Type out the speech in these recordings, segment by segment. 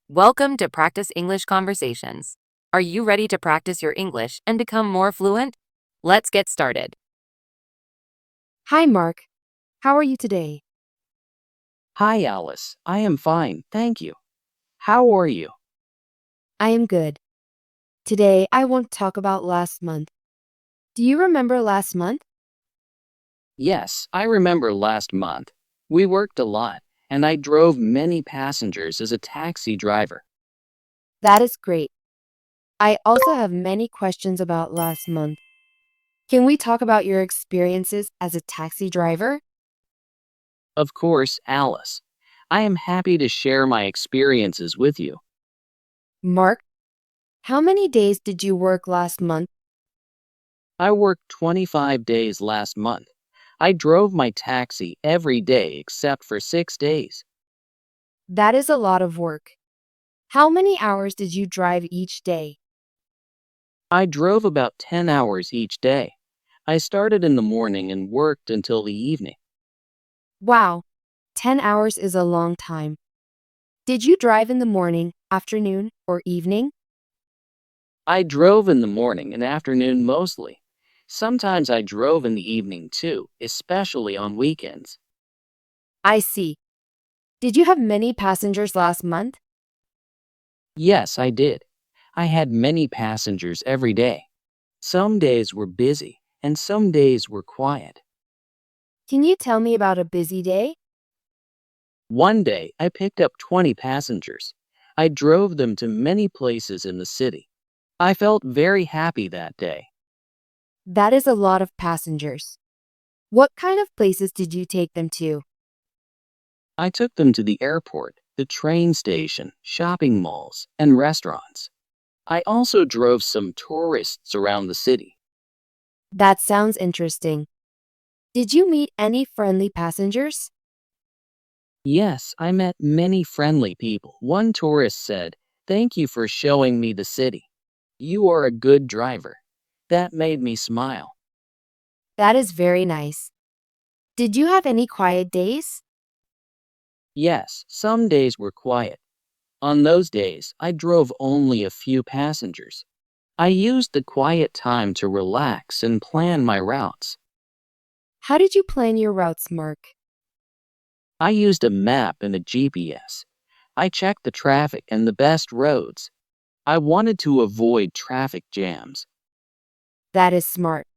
Welcome to Practice English Conversations. Are you ready to practice your English and become more fluent? Let's get started. Hi, Mark. How are you today? Hi, Alice. I am fine, thank you. How are you? I am good. Today, I want to talk about last month. Do you remember last month? Yes, I remember last month. We worked a lot, and I drove many passengers as a taxi driver. That is great. I also have many questions about last month. Can we talk about your experiences as a taxi driver? Of course, Alice. I am happy to share my experiences with you. Mark, how many days did you work last month? I worked 25 days last month. I drove my taxi every day except for 6 days. That is a lot of work. How many hours did you drive each day? I drove about 10 hours each day. I started in the morning and worked until the evening. Wow, 10 hours is a long time. Did you drive in the morning, afternoon, or evening? I drove in the morning and afternoon mostly. Sometimes I drove in the evening too, especially on weekends. I see. Did you have many passengers last month? Yes, I did. I had many passengers every day. Some days were busy and some days were quiet. Can you tell me about a busy day? One day I picked up 20 passengers. I drove them to many places in the city. I felt very happy that day. That is a lot of passengers. What kind of places did you take them to? I took them to the airport, the train station, shopping malls, and restaurants. I also drove some tourists around the city. That sounds interesting. Did you meet any friendly passengers? Yes, I met many friendly people. One tourist said, "Thank you for showing me the city. You are a good driver." That made me smile. That is very nice. Did you have any quiet days? Yes, some days were quiet. On those days, I drove only a few passengers. I used the quiet time to relax and plan my routes. How did you plan your routes, Mark? I used a map and a GPS. I checked the traffic and the best roads. I wanted to avoid traffic jams. That is smart.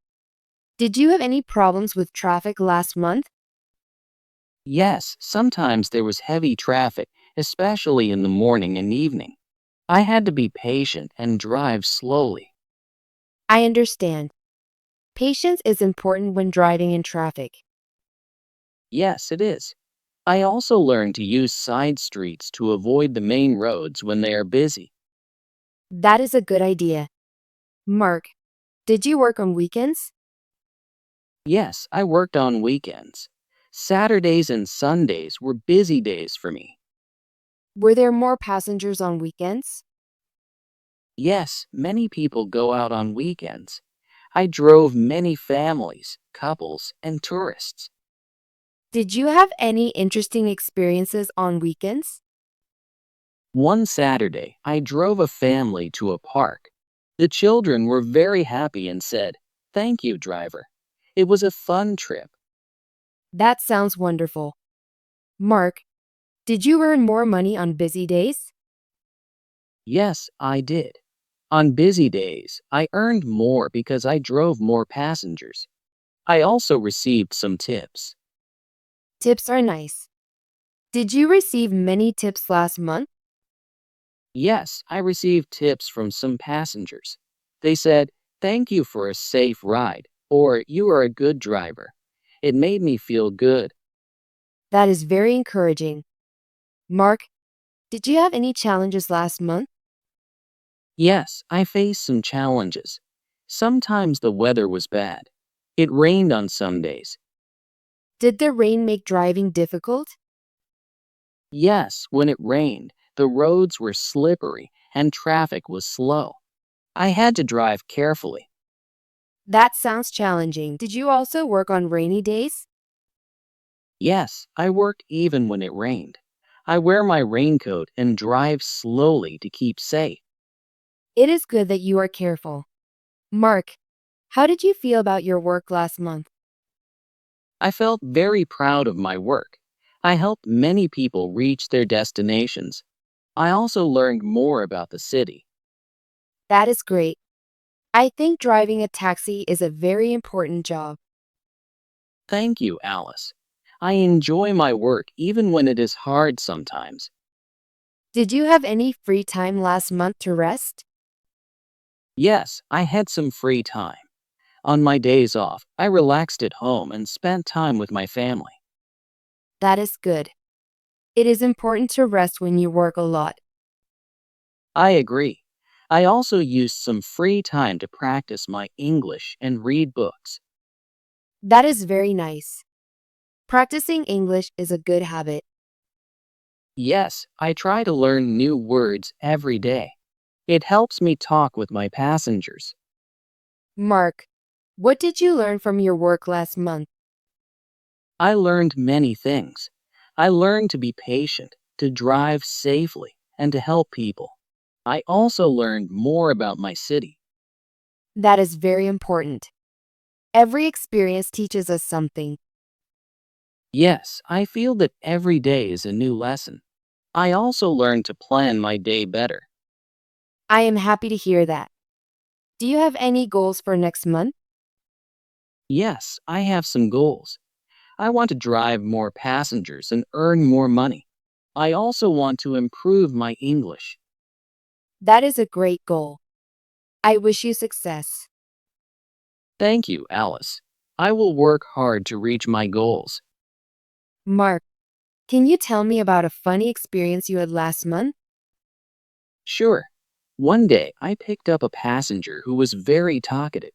Did you have any problems with traffic last month? Yes, sometimes there was heavy traffic, especially in the morning and evening. I had to be patient and drive slowly. I understand. Patience is important when driving in traffic. Yes, it is. I also learned to use side streets to avoid the main roads when they are busy. That is a good idea. Mark, did you work on weekends? Yes, I worked on weekends. Saturdays and Sundays were busy days for me. Were there more passengers on weekends? Yes, many people go out on weekends. I drove many families, couples, and tourists. Did you have any interesting experiences on weekends? One Saturday, I drove a family to a park. The children were very happy and said, "Thank you, driver." It was a fun trip. That sounds wonderful. Mark, did you earn more money on busy days? Yes, I did. On busy days, I earned more because I drove more passengers. I also received some tips. Tips are nice. Did you receive many tips last month? Yes, I received tips from some passengers. They said, "Thank you for a safe ride," or "You are a good driver." It made me feel good. That is very encouraging. Mark, did you have any challenges last month? Yes, I faced some challenges. Sometimes the weather was bad. It rained on some days. Did the rain make driving difficult? Yes, when it rained, the roads were slippery and traffic was slow. I had to drive carefully. That sounds challenging. Did you also work on rainy days? Yes, I worked even when it rained. I wear my raincoat and drive slowly to keep safe. It is good that you are careful. Mark, how did you feel about your work last month? I felt very proud of my work. I helped many people reach their destinations. I also learned more about the city. That is great. I think driving a taxi is a very important job. Thank you, Alice. I enjoy my work even when it is hard sometimes. Did you have any free time last month to rest? Yes, I had some free time. On my days off, I relaxed at home and spent time with my family. That is good. It is important to rest when you work a lot. I agree. I also used some free time to practice my English and read books. That is very nice. Practicing English is a good habit. Yes, I try to learn new words every day. It helps me talk with my passengers. Mark, what did you learn from your work last month? I learned many things. I learned to be patient, to drive safely, and to help people. I also learned more about my city. That is very important. Every experience teaches us something. Yes, I feel that every day is a new lesson. I also learned to plan my day better. I am happy to hear that. Do you have any goals for next month? Yes, I have some goals. I want to drive more passengers and earn more money. I also want to improve my English. That is a great goal. I wish you success. Thank you, Alice. I will work hard to reach my goals. Mark, can you tell me about a funny experience you had last month? Sure. One day, I picked up a passenger who was very talkative.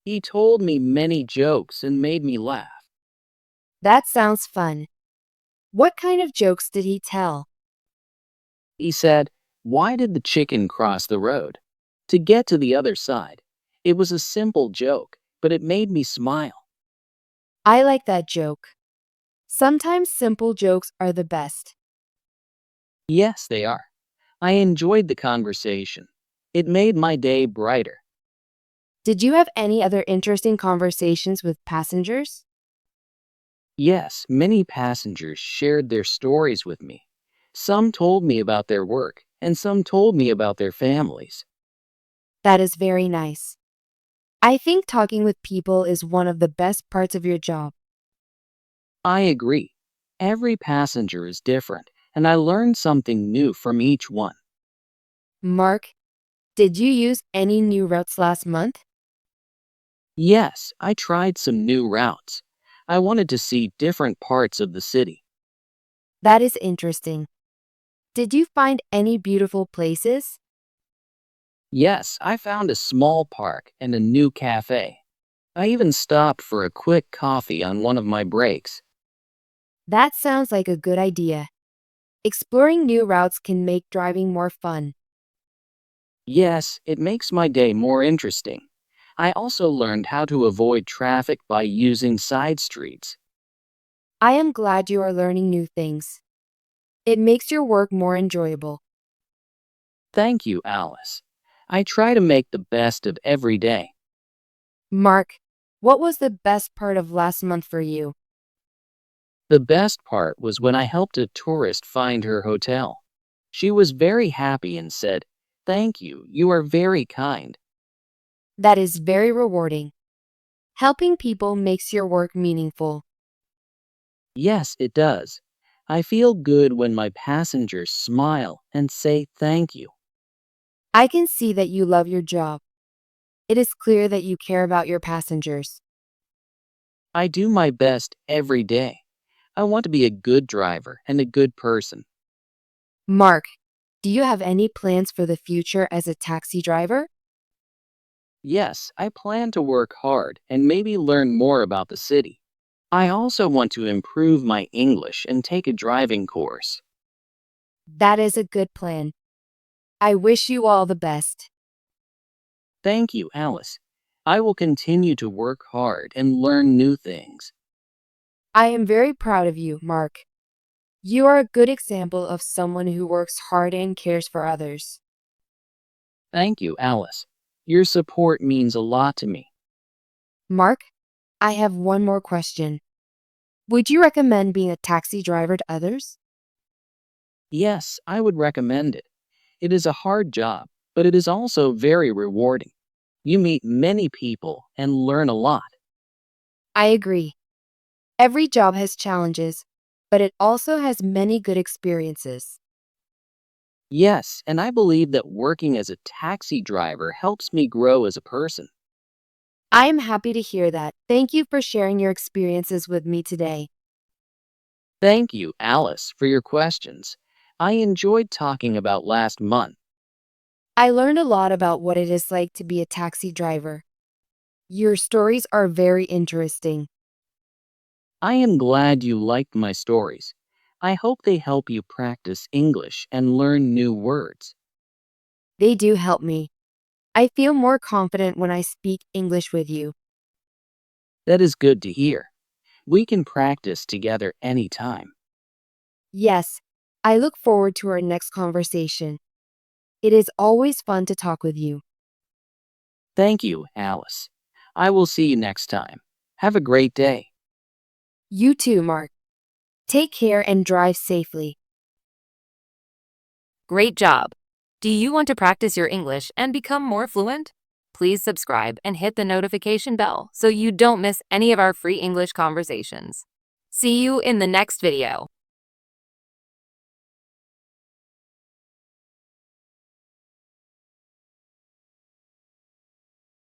He told me many jokes and made me laugh. That sounds fun. What kind of jokes did he tell? He said, "Why did the chicken cross the road?" To get to the other side. It was a simple joke, but it made me smile. I like that joke. Sometimes simple jokes are the best. Yes, they are. I enjoyed the conversation. It made my day brighter. Did you have any other interesting conversations with passengers? Yes, many passengers shared their stories with me. Some told me about their work, and some told me about their families. That is very nice. I think talking with people is one of the best parts of your job. I agree. Every passenger is different, and I learned something new from each one. Mark, did you use any new routes last month? Yes, I tried some new routes. I wanted to see different parts of the city. That is interesting. Did you find any beautiful places? Yes, I found a small park and a new cafe. I even stopped for a quick coffee on one of my breaks. That sounds like a good idea. Exploring new routes can make driving more fun. Yes, it makes my day more interesting. I also learned how to avoid traffic by using side streets. I am glad you are learning new things. It makes your work more enjoyable. Thank you, Alice. I try to make the best of every day. Mark, what was the best part of last month for you? The best part was when I helped a tourist find her hotel. She was very happy and said, "Thank you, you are very kind." That is very rewarding. Helping people makes your work meaningful. Yes, it does. I feel good when my passengers smile and say thank you. I can see that you love your job. It is clear that you care about your passengers. I do my best every day. I want to be a good driver and a good person. Mark, do you have any plans for the future as a taxi driver? Yes, I plan to work hard and maybe learn more about the city. I also want to improve my English and take a driving course. That is a good plan. I wish you all the best. Thank you, Alice. I will continue to work hard and learn new things. I am very proud of you, Mark. You are a good example of someone who works hard and cares for others. Thank you, Alice. Your support means a lot to me. Mark, I have one more question. Would you recommend being a taxi driver to others? Yes, I would recommend it. It is a hard job, but it is also very rewarding. You meet many people and learn a lot. I agree. Every job has challenges, but it also has many good experiences. Yes, and I believe that working as a taxi driver helps me grow as a person. I am happy to hear that. Thank you for sharing your experiences with me today. Thank you, Alice, for your questions. I enjoyed talking about last month. I learned a lot about what it is like to be a taxi driver. Your stories are very interesting. I am glad you liked my stories. I hope they help you practice English and learn new words. They do help me. I feel more confident when I speak English with you. That is good to hear. We can practice together anytime. Yes, I look forward to our next conversation. It is always fun to talk with you. Thank you, Alice. I will see you next time. Have a great day. You too, Mark. Take care and drive safely. Great job! Do you want to practice your English and become more fluent? Please subscribe and hit the notification bell so you don't miss any of our free English conversations. See you in the next video.